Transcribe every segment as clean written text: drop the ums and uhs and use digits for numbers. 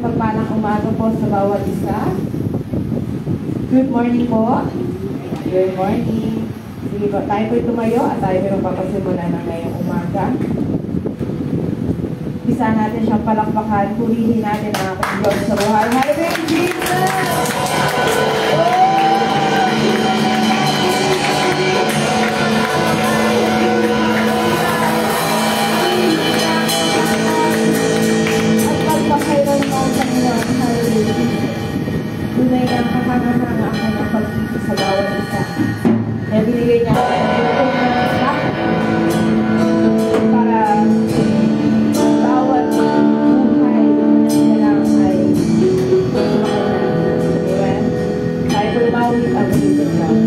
mapagpalang umaga po sa bawat isa. Good morning po. Good morning. Sige po, tayo po'y tumayo at tayo mayroong papasimula na ngayong umaga. Isa natin siyang palakpakan, purihin natin ang ating Diyos sa buhay. Hallelujah, Jesus! Pagpapailan mo ang Panginoon, hallelujah. Tunay na kakangahanga ang kanyang pag-ibig sa bawat isa. Kaya binigay niya ang kanyang para bawat buhay na lang ay amen. Tayo po lumawit ang pag-ibig lang.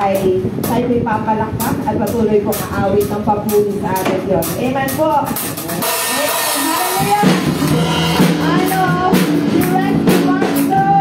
Ay tayo po'y papalakpak at patuloy pong aawit ng papuri sa ating Diyos. Amen po! Hallelujah! Ano? Direct Master!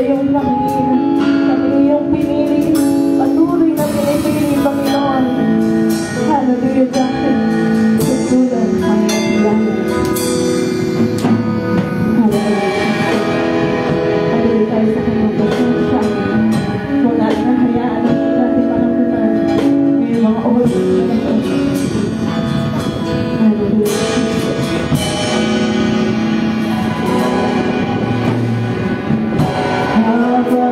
iyong Panginoon. Kami iyong pinili. Patuloy na pinipili, Panginoon. Hallelujah, God. Susulan ang iyong hallelujah. Patuloy tayo sa kanyang pasensya. Kung natin nahayaan ang natin panampunan ngayong mga oras na ito. Hallelujah. Hallelujah.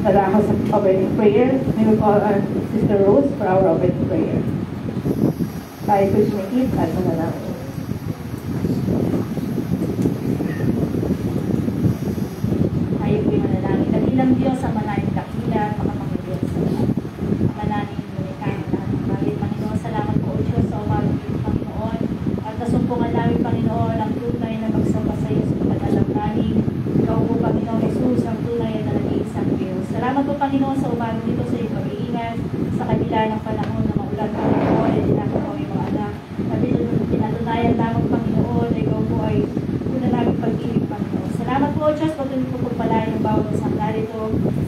Dala ako sa opening prayer. We will call on Sister Rose for our opening prayer. Tayo po sumikip at manalangin. Tayo po'y manalangin. Dakilang Diyos ang manayang dakila, makapangyarihan sa lahat. Ang manalangin mo ni tayo na lahat ng bagay. Panginoon, salamat po o Diyos sa umagang ito, Panginoon. At nasumpungan namin, Panginoon, ang tunay na magsamba sa iyo sa pag-alam namin. Ikaw po, Panginoon Jesus, ang tunay na nag-iisang Diyos. Salamat po, Panginoon, sa umagang ito sa iyong pag-iingat sa kabila ng panahon na maulan, Panginoon, at dinako ang iyong mga anak. Pinatunayan lamang, Panginoon, na ikaw po ay una namin pag-ibig, Panginoon. Salamat po, Diyos, patuloy po pagpalain ang bawat isang narito.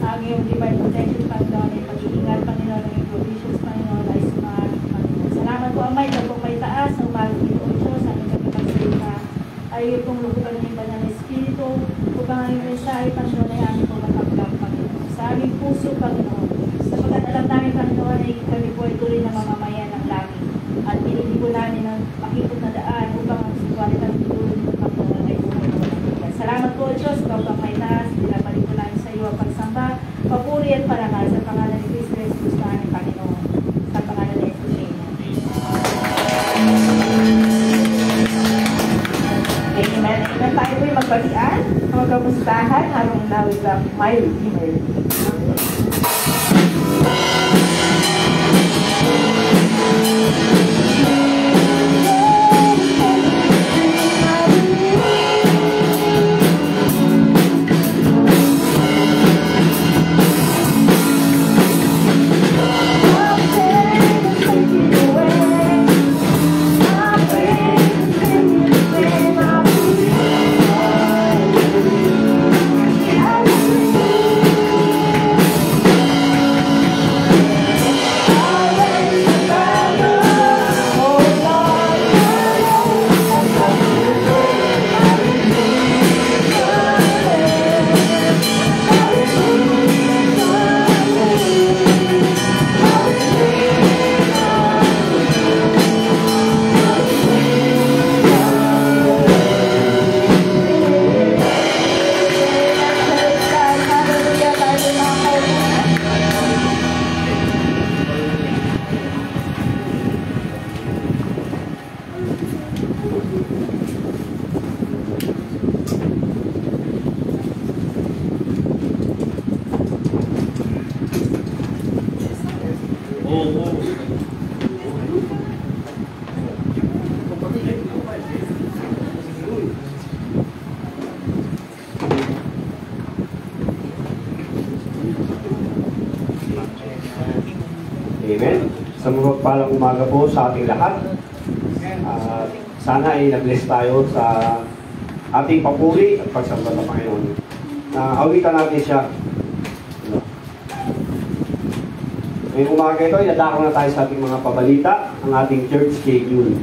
Ang iyong divine protection, Panginoon, ay pag-iingat, Panginoon, ang iyong provisions, Panginoon, ay sumaharap, Panginoon. Salamat po, Amay, na po may taas sa umagang ito, O Diyos, ang iyong kapagsalita ay iyong lukuban ng banal na Espiritu upang ang iyong mensahe, Panginoon, ay aming po matanggap, Panginoon. Sa aming puso, Panginoon, sapagkat alam namin, Panginoon, ay kami po ay tuloy na mamamayan ng langit. At pinili po namin ang makikot na daan upang ang sitwalidad ng tulong ng Panginoon ay buhay na walang. Salamat po, Diyos, ikaw pang may taas, pinabalik po namin sa iyo ang pagsamba, papuri at parangal sa pangalan ni Cristo Jesus na aming Panginoon. Sa pangalan ni Jesus, Amen. Amen. Tayo po'y magbalian. Magkamustahan. Harong nawid lang. My Redeemer. Amen. Sa mapagpalang umaga po sa ating lahat. Sana ay nag-bless tayo sa ating papuri at pagsamba ng Panginoon. Awitan natin siya. Ngayong umaga ito, inadako na tayo sa ating mga pabalita, ang ating church schedule.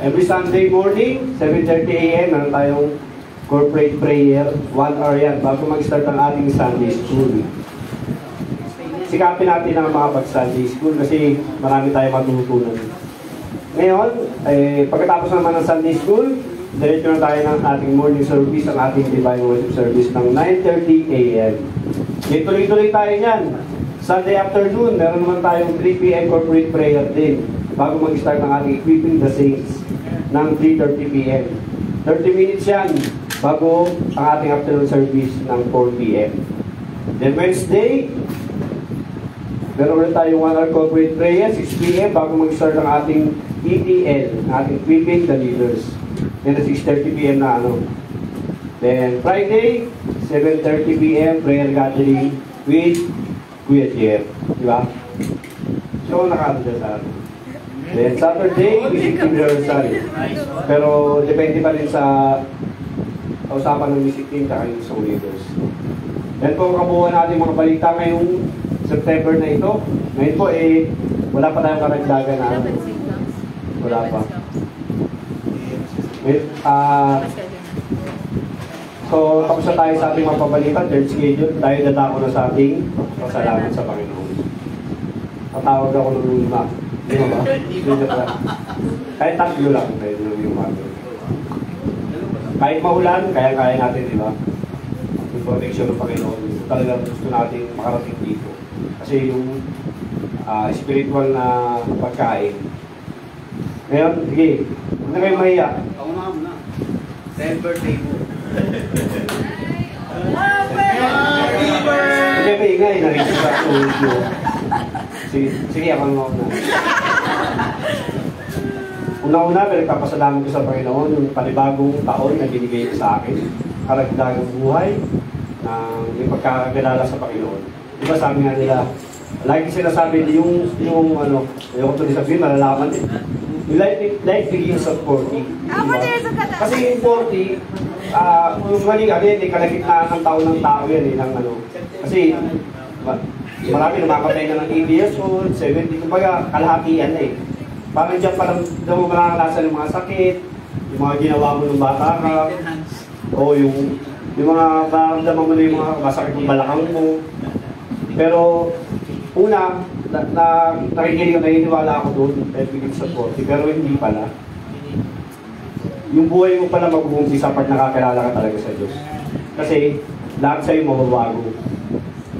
Every Sunday morning, 7:30 a.m., meron tayong corporate prayer, 1 hour yan, bago mag-start ang ating Sunday school. Sikapin natin ang mga pag-Sunday school kasi marami tayong matutunan. Ngayon, pagkatapos naman ng Sunday school, diretso na tayo ng ating morning service, ang ating divine worship service ng 9:30 a.m. Tuloy-tuloy tayo niyan. Sunday afternoon, meron naman tayong 3 p.m. corporate prayer din bago mag-start ang ating equipping the saints ng 3:30 p.m. 30 minutes yan bago ang ating afternoon service ng 4 p.m. Then Wednesday, meron ulit tayong 1 hour corporate prayer, 6 p.m. bago mag-start ang ating ETL, ating equipping the leaders. Then 6:30 p.m. na ano. Then Friday, 7:30 p.m. prayer gathering with Kuya Jer. Diba? So, nakano dyan sa atin. Then Saturday, music team rehearsal. Pero depende pa rin sa usapan ng music team at yung song leaders. Yan po ang kabuuan natin mga balita ngayong September na ito. Ngayon po wala pa tayong karagdagan na wala pa. So, tapos na tayo sa ating mga pabalita, third schedule. Tayo dadako na sa ating pasalamat sa Panginoon. Patawag ako ng 5. Di ba? Kahit 3 lang, pwede lang yung mga. Kahit maulan, kaya-kaya natin, di ba? protection ng Panginoon. Talagang gusto natin makarating dito. Kasi yung spiritual na pagkain. Ngayon, sige, huwag na kayo mahiya. Ako na muna. 10 birthday mo. Sige, maingay, narinig sa audio. Sige, ako na una. Una-una, pinagpapasalamat ko sa Panginoon yung panibagong taon na binigay niya sa akin. Karagdagang buhay na may pagkakagilala sa Panginoon. Diba sabi nga nila, lagi sinasabi yung ano, yung ito sabihin, malalaman din. Yung life begins at 40. Diba? Kasi yung 40, yung mali ka din, kalagitnaan ng taon ng tao yan, ng ano. Kasi marami namamatay na ng 80 years old, 70, kumbaga kalahati yan eh. Parang dyan pa lang daw makakalasan ng mga sakit, yung mga ginawa mo ng bata ka, o yung mga maramdaman mo na yung mga masakit ng balakang mo. Pero una, nakikinig na naniniwala ako doon, life begins at 40, pero hindi pala. Yung buhay mo pala mag-uumpisa pag nakakilala ka talaga sa Diyos. Kasi lahat sa'yo mababago.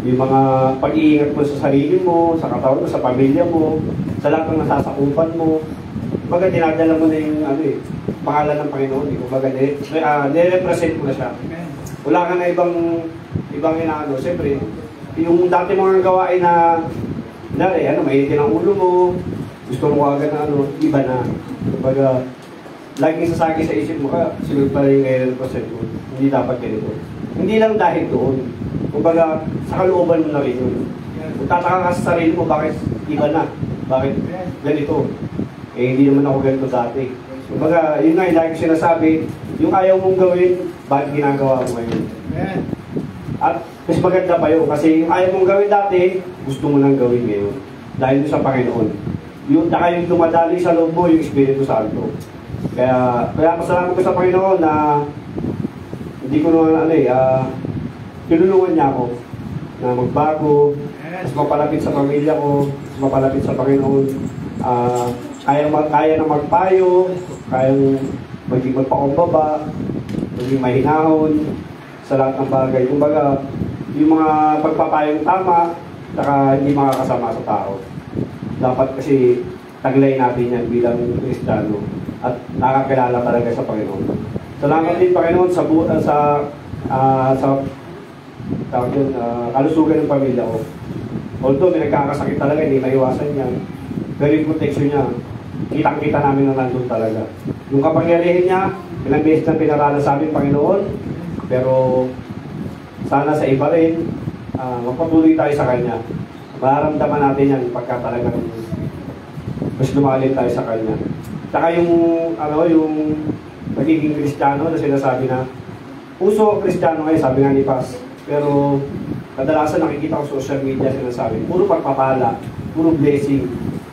Yung mga pag-iingat mo sa sarili mo, sa katawan mo, sa pamilya mo, sa lahat ng nasasakupan mo. Kumbaga, dinadala mo na yung pangalan ng Panginoon. Kumbaga, nire-represent mo na siya. Wala ka na ibang inaano. Siyempre, yung dati mga gawain na mahitin ang ulo mo, gusto mo agad na iba na. Kumbaga, laging sasagi sa isip mo ka, sunod pa rin yung nire-represent mo. Hindi dapat ganito. Hindi lang dahil doon. Kumbaga, sa kalooban mo na rin yun. Kung tataka ka sa sarili mo, bakit iba na? Bakit ganito? Eh, hindi naman ako ganito dati. Kumbaga, yun nga, lagi sinasabi, yung ayaw mong gawin, bakit ginagawa mo ngayon? At mas maganda pa yun, kasi yung ayaw mong gawin dati, gusto mo nang gawin ngayon. Dahil doon sa Panginoon. Yung dumadali sa loob mo, yung Espiritu Santo. Kaya pasalamat ko sa Panginoon na hindi ko naman tinulungan niya ako na magbago, mas mapalapit sa pamilya ko, mas mapalapit sa Panginoon. Kaya na magpayo, kayang maging magpakumbaba, maging mahinahon sa lahat ng bagay. Kumbaga, yung mga pagpapayong tama, saka hindi makakasama sa tao. Dapat kasi taglay natin yan bilang Kristiyano at nakakilala talaga sa Panginoon. Salamat din Panginoon sa kalusugan ng pamilya ko. Although may nagkakasakit talaga, hindi maiwasan yan. Pero yung protection niya, kitang-kita namin na nandun talaga. Yung kapangyarihan niya, ilang beses na pinarala sa amin, Panginoon. Pero sana sa iba rin, magpatuloy tayo sa Kanya. Mararamdaman natin yan pagka talagang mas lumalim tayo sa Kanya. Saka yung magiging Kristiyano na sinasabi na, uso Kristiyano ngayon, sabi nga ni Paz. Pero kadalasan nakikita ko sa social media sinasabi, puro pagpapala, puro blessing.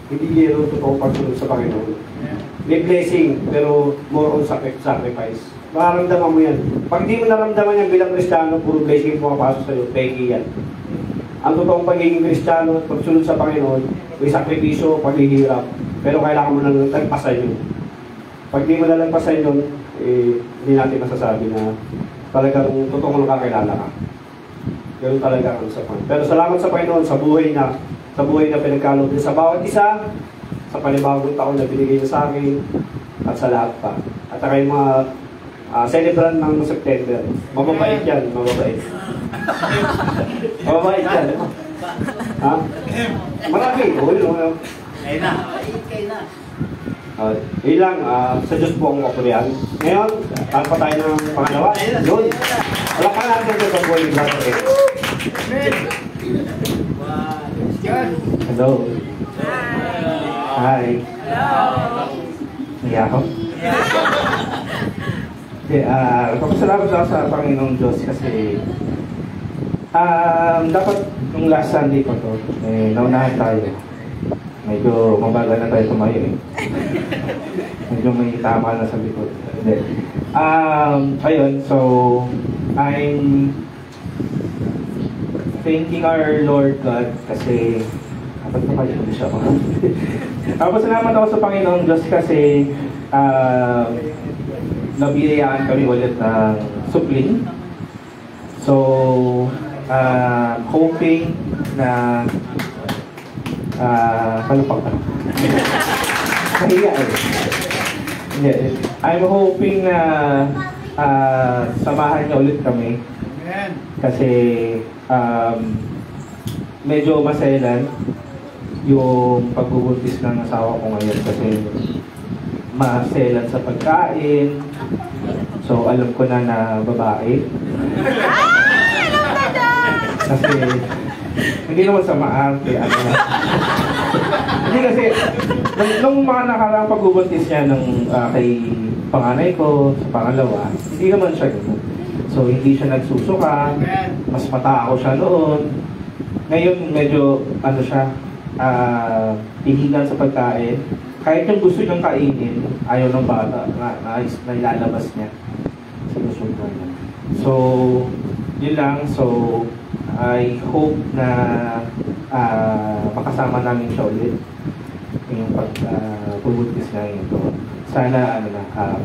Hindi yun totoo pagsunod sa Panginoon. May blessing, pero more on sacrifice. Mararamdaman mo yan. Pag di mo naramdaman yan bilang Kristiyano, puro blessing pumapasok sa'yo, peki yan. Ang totoong pagiging Kristiyano, pagsunod sa Panginoon, may sakripisyo, paghihirap. Pero kailangan mo na lagpasan yun. Pag di mo nalagpasan yun, hindi natin masasabi na talagang totoong nakakilala ka. Ganun talaga ang sa Panginoon. Pero salamat sa Panginoon sa buhay na pinagkaloob niya sa bawat isa, sa panibagong taon na binigay niya sa akin, at sa lahat pa. At saka yung mga celebrant ng September. Mababait yan, mababait. Mababait yan. Ha? Marami. Kaya na. Yun lang, sa Diyos po ang kapurihan. Ngayon, tahan pa tayo ng pangalawa. Yun. Wala ka natin ito sa buhay ng Brother Ed. Hello. Hi. Hello. Iya ako? Papasalamat ako sa Panginoong Diyos kasi dapat nung last Sunday pa to, naunahan tayo. Medyo mabagal na tayo tumayo eh. Medyo may tama na sa likod. Ayun, so I'm thanking our Lord God kasi dapat na kayo siya ako. Papasalamat ako sa Panginoong Diyos kasi nabiyayaan kami ulit ng supling. So, hoping na palupag ka. Mahiya eh. Hindi. I'm hoping na samahan niyo ulit kami. Amen. Kasi medyo maselan yung pagbubuntis ng asawa ko ngayon kasi maselan sa pagkain. So alam ko na babae. Kasi hindi naman sa maarte, ano na. Hindi kasi nung mga nakaraang pagbubuntis niya ng kay panganay ko sa pangalawa, hindi naman siya gano'n. So hindi siya nagsusuka, mas matao siya noon. Ngayon medyo ano siya, pihigan sa pagkain. Kahit yung gusto niyang kainin, ayaw ng bata, na ilalabas niya. Sinusunod niya. So, yun lang. So, I hope na makasama namin siya ulit yung pagbubuntis na ito. Sana,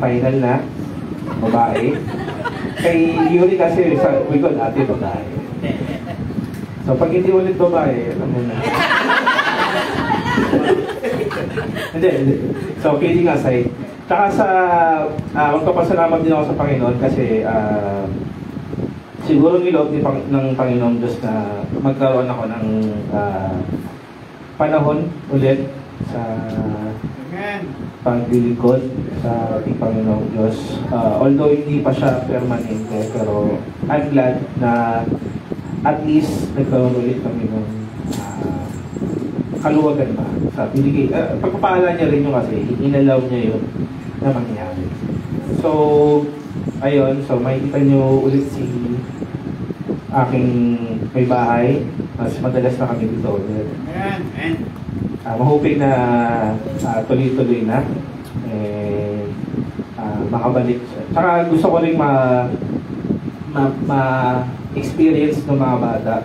final na, babae. Kay Yuri kasi, we got ate babae. So, pag hindi ulit babae, alam mo na. Hindi. So, kidding aside. Tsaka sa, magpapasalamat din ako sa Panginoon kasi siguro niloob ng Panginoon Diyos na magkaroon ako ng panahon ulit sa paglilingkod sa ating Panginoong Diyos. Although hindi pa siya permanente, pero I'm glad na at least nagkaroon ulit kami ng kaluwagan ba sa binigay. Pagpapaala niya rin yung kasi inalaw niya yun na mangyari. So, ayun. So, makikita niyo ulit si aking may bahay. Mas madalas na kami dito ulit. Mahuping na tuloy-tuloy na. Makabalik siya. Tsaka gusto ko rin ma-experience ng mga bata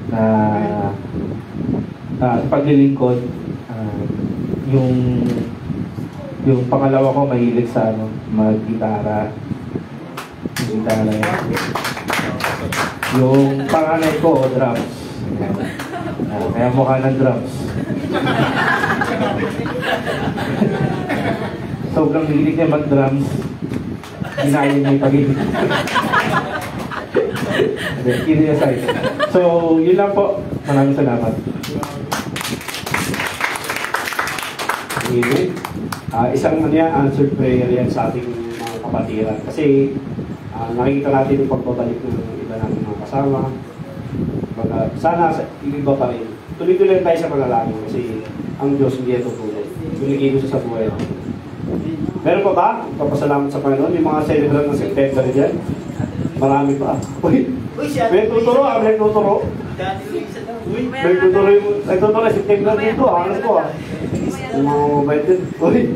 na paglilingkod, yung pangalawa ko mahilig sa mag-gitara. Gitara yan. Yung panganay ko, drums. Kaya mukha ng drums. Sobrang hilig niya mag-drums. Ginaya niya yung pag-ibig. Kidding aside. So, yun lang po. Maraming salamat. Isang answered prayer yan sa ating mga kapatiran. Kasi nakikita natin yung pagbabalik ng iba natin mga kasama. Sana yung iba pa rin. Tuloy-tuloy tayo sa panalangin kasi ang Diyos hindi ito tulad. Tuligin ko sa buhay natin. Meron pa ba? Papasalamat sa Panginoon. May mga celebrant ng September dyan. Marami pa. Uy! May tuturo may tuturo. May tuturo yung... May tuturo yung September dito. Ano ko yung mga mobile din. Uy!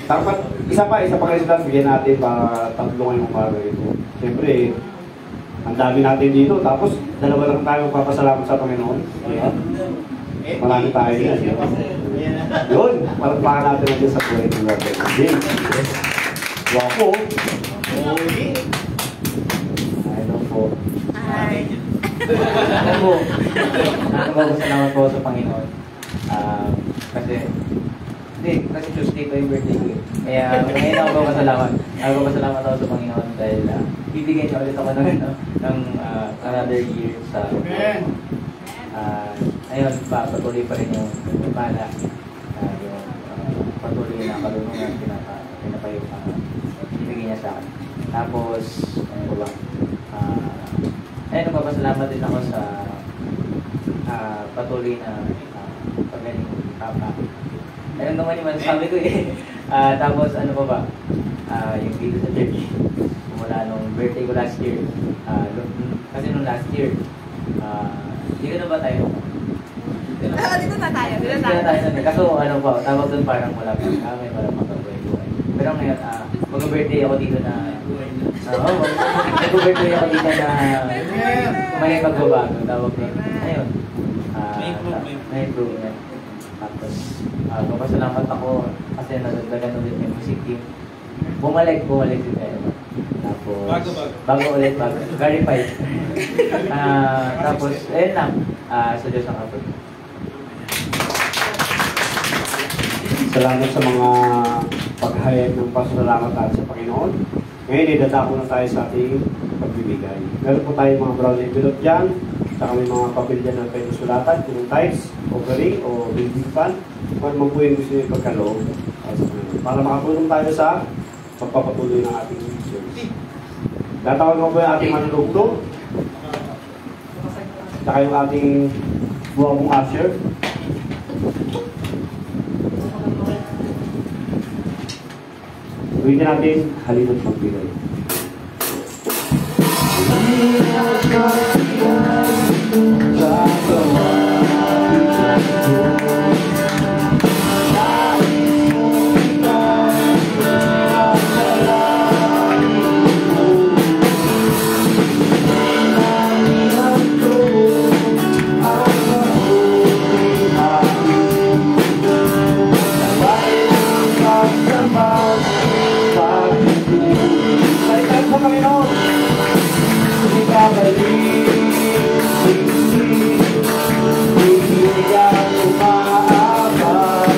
Dapat, isa pa kayo sila. Bigyan natin para tatlo ngayong umaga ito. Siyempre, ang dami natin dito. Tapos, dalawa lang tayo magpapasalamat sa Panginoon. Ayan. Marami tayo yan. Yun, palagpakan natin natin sa buhay ng Lord. Wapo. Hello po. Hi. Ano po, salamat po sa Panginoon. Kasi Tuesday pa yung birthday ko eh. Kaya ngayon ako papasalamat. Papasalamat ako sa Panginoon dahil bibigyan niya ulit ako ng another year sa ayun, patuloy pa rin yung bala. Yung patuloy na kalunungan pinapay niya sa akin. Tapos, ano ba? Ayun, nagpapasalamat din ako sa patuloy na pagaling papa. Ayun naman yung masasabi ko eh. Tapos, ano pa ba? Yung dito sa church. Mula nung birthday ko last year. Kasi nung last year, dito na ba tayo? Dito na tayo. Kaso ano pa, tawag doon parang wala pa kami, wala pa buhay. Pero ngayon, mag-birthday ako dito na mag-birthday ako dito na may magbabago. Tawag doon. Ayun. May improvement. Tapos, papasalamat ako kasi nadagdagan ulit yung music team. Bumalik si Pedro. Tapos, bago ulit, bago. Verified. Tapos, ayun lang. Sa Diyos ang kapag. Salamat sa mga paghayag ng pasasalamat natin sa Panginoon. Ngayon, idadako na tayo sa ating pagbibigay. Meron po tayong mga brown envelope dyan. Saka may mga papel dyan na pwede sulatan. Kung tithes, offering, o building fund. Kung ano po yung gusto nyo pagkaloob. Para makatulong tayo sa pagpapatuloy ng ating service. Tatawag mo po yung ating manulugto. Saka yung ating buwang usher. Gawin natin halina't magbigay. Balikan sa Panginoon. Hindi ka balik. Hindi ka umaabang.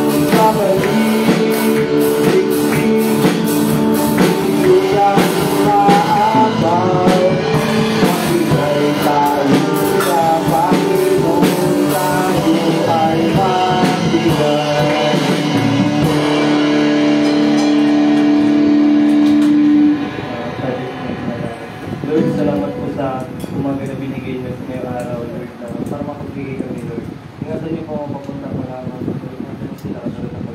Hindi ka balik. Hindi ka umaabang. Magbigay tayo sa Panginoon. Tayo ay magbigay. Lord, salamat po sa umaga na binigay niyo ngayong araw, Lord, para makapagbigay kami, Lord. Ingatan niyo po ang papunta ko lang, Lord. Ingatan niyo sila, Lord.